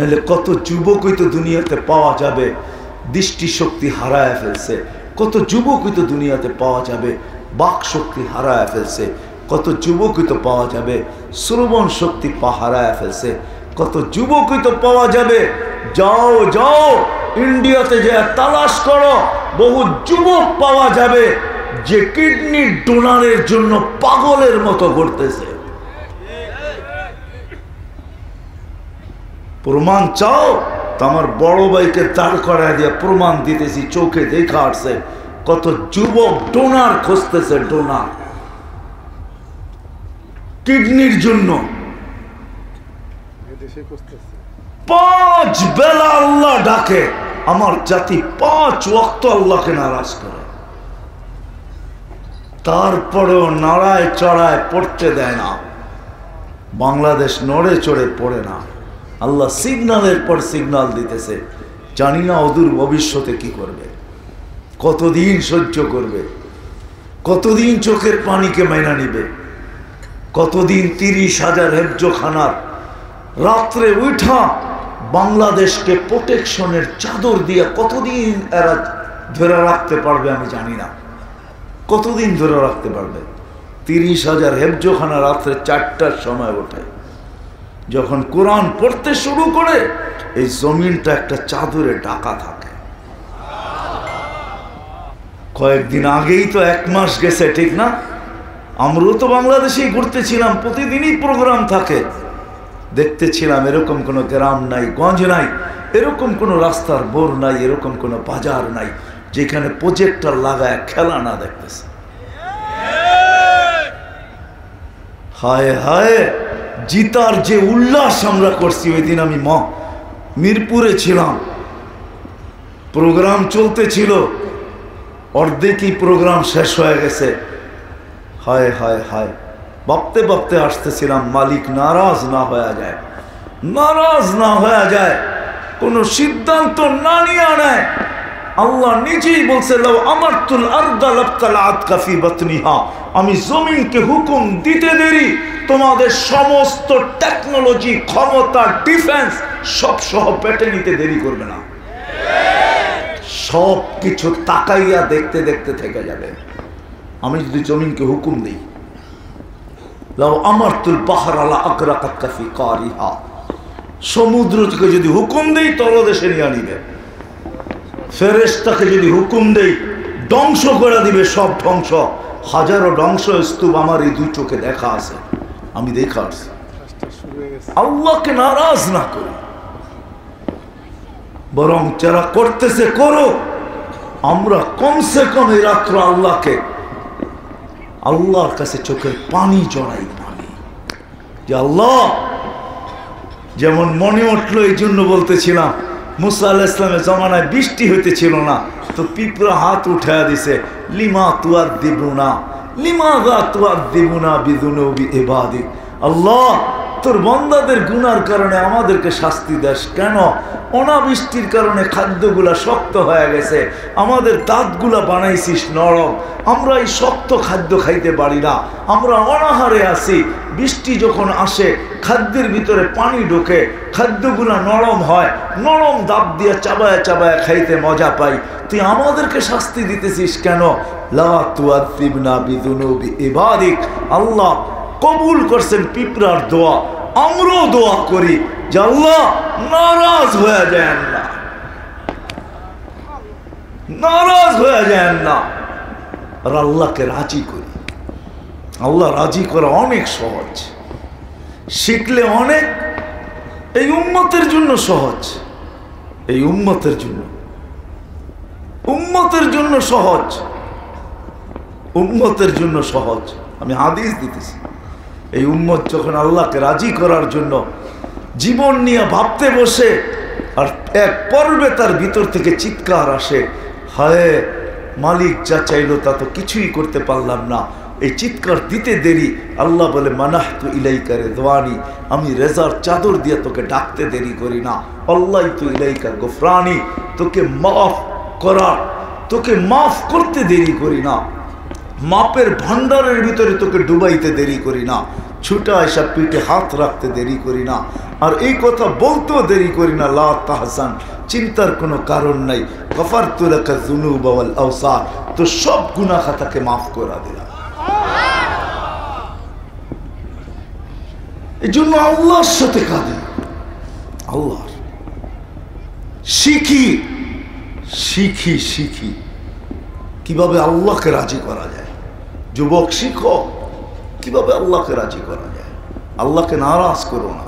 নাহলে কত যুবকই তো দুনিয়াতে পাওয়া যাবে দৃষ্টিশক্তি হারায় ফেলছে, কত যুবকই তো দুনিয়াতে পাওয়া যাবে বাক শক্তি হারায় ফেলছে, কত যুবকই তো পাওয়া যাবে শ্রবণ শক্তি হারায় ফেলছে, কত যুবকই তো পাওয়া যাবে। যাও যাও ইন্ডিয়াতে যে তালাশ করো, বহু যুবক পাওয়া যাবে যে কিডনি ডোনারের জন্য পাগলের মতো ঘুরতেছে। প্রমাণ চাও তো আমার বড় ভাইকে দাঁড় করায় দিয়ে প্রমাণ দিতেছি, চোখে দেখা আসছে কত যুবক ডোনার খুঁজতেছে, ডোনার কিডনির জন্য। 5 বেলা আল্লাহ ডাকে, আমার জাতি 5 ওয়াক্ত আল্লাহকে নারাজ করে, তারপরেও নাড়ায় চড়ায় পড়তে দেয় না। বাংলাদেশ নড়ে চড়ে পড়ে না, আল্লাহ সিগন্যালের পর সিগন্যাল দিতেছে। জানি না অদূর ভবিষ্যতে কি করবে, কতদিন সহ্য করবে, কতদিন চোখের পানিকে মাইনা নিবে, কতদিন 30,000 হেফজোখানার রাত্রে উঠা বাংলাদেশকে প্রোটেকশনের চাদর দিয়ে কতদিন এরা ধরে রাখতে পারবে আমি জানি না, কতদিন ধরে রাখতে পারবে। 30,000 হেফজোখানা রাত্রে 4টার সময় ওঠে, যখন কোরআন পড়তে শুরু করে এই জমিনটা একটা চাদরে ঢাকা থাকে। কয়েকদিন আগেই তো 1 মাস গেছে, ঠিক না? আমরাও তো বাংলাদেশেই ঘুরতেছিলাম, প্রতিদিনই প্রোগ্রাম থাকে, দেখতেছিলাম এরকম কোনো গ্রাম নাই, গঞ্জ নাই, এরকম কোনো রাস্তার বোর নাই, এরকম কোনো বাজার নাই যেখানে প্রজেক্টর লাগায় খেলা না দেখতেছে। হায় হায়, জিতার যে উল্লাস আমরা করছি। ওই দিন আমি মিরপুরে ছিলাম, প্রোগ্রাম চলতেছিল, অর্ধেকই প্রোগ্রাম শেষ হয়ে গেছে। হায় হায় হায়, ভাবতে ভাবতে আসতেছিলাম মালিক নারাজ না হয়ে যায়, নারাজ না হয়ে যায়, কোন সিদ্ধান্ত না নিয়ে নেয়। আল্লাহ নিজেই বলছে লাউ আমারতুল আরদা লাবতালাআত কাফি বাতনিহা, আমি জমিনকে হুকুম দিতে দেরি তোমাদের সমস্ত টেকনোলজি, ক্ষমতা, ডিফেন্স সব সহ পেটে নিতে দেরি করবে না। সব কিছু তাকাইয়া দেখতে দেখতে থেকে যাবে। আমি যদি জমিনকে হুকুম দিই, লাউ আমারতুল বাহরা লা আগরাকাত কাফি কারিহা, সমুদ্রকে যদি হুকুম দেই তলদেশে নিয়ে নিবে, ফেরেশতাকে যদি হুকুম দেই ধ্বংস করে দিবে, সব ধ্বংস। হাজারো ধ্বংস স্তূপ আমার এই 2 চোখে দেখা আছে, আমি দেখা আসছি। আল্লাহকে নারাজ না করি, বরং যারা করতেছে করো, আমরা কমসে কম এই রাত্র আল্লাহকে, আল্লাহর কাছে চোখের পানি জড়াই বলি যে আল্লাহ, যেমন মনে উঠলো এই জন্য বলতেছিলাম, মুসা আলাইহিস সালামের জামানায় বৃষ্টি হইতেছিল না, তো পিঁপড়া হাত উঠায়া দিছে, লিমা তুআযিবুনা লিমাযা তুআযিবুনা বিযুনুবি ইবাদিক, আল্লাহ তোর বান্দাদের গুনার কারণে আমাদেরকে শাস্তি দেস কেন? অনাবৃষ্টির কারণে খাদ্যগুলা শক্ত হয়ে গেছে, আমাদের দাঁতগুলা বানাইছিস নরম, আমরা এই শক্ত খাদ্য খাইতে পারি না, আমরা অনাহারে আছি। বৃষ্টি যখন আসে খাদ্যের ভিতরে পানি ঢোকে, খাদ্যগুলা নরম হয়, নরম দাঁত দিয়ে চাবায় চাবায় খাইতে মজা পাই, তুই আমাদেরকে শাস্তি দিতেছিস কেন? লা তুআযিবনা বিযুনুবি ইবাদিক, আল্লাহ কবুল করছেন পিঁপড়ার দোয়া, আমরাও দোয়া করি যে আল্লাহ নারাজ হয়ে যায় না, নারাজ হয়ে যায় না, আর আল্লাহকে রাজি করি। আল্লাহ রাজি করা অনেক সহজ, শিখলে অনেক, এই উম্মতের জন্য সহজ, এই উম্মতের জন্য, উম্মতের জন্য সহজ, উম্মতের জন্য সহজ। আমি হাদিস দিতেছি, এই উম্মত যখন আল্লাহকে রাজি করার জন্য জীবন নিয়ে ভাবতে বসে, আর এক পর্বে তার ভিতর থেকে চিৎকার আসে, হায় মালিক যা চাইলো তা তো কিছুই করতে পারলাম না, এই চিৎকার দিতে দেরি, আল্লাহ বলে মানাহতু ইলাইকা রিদওয়ানি, আমি রেজার চাদর দিয়ে তোকে ডাকতে দেরি করি না, আল্লাহতু ইলাইকা গফরানি, তোকে মাফ করার, তোকে মাফ করতে দেরি করি না, মাপের ভান্ডারের ভিতরে তোকে ডুবাইতে দেরি করি না, ছুটা এসব পিঠে হাত রাখতে দেরি করি না, আর এই কথা বলতেও দেরি করি না। লা তাহজান, চিন্তার কোনো কারণ নাই। গফারতু লাকা যুনুবা ওয়াল আওসার, তো সব গুনাহ খাতাকে মাফ করে দিলাম। এই জন্য আল্লাহর সাথে কাঁদি, আল্লাহ শিখি শিখি শিখি কিভাবে আল্লাহকে রাজি করা যায়। যুবক শিখো কিভাবে আল্লাহকে রাজি করা যায়। আল্লাহকে নারাজ করো না।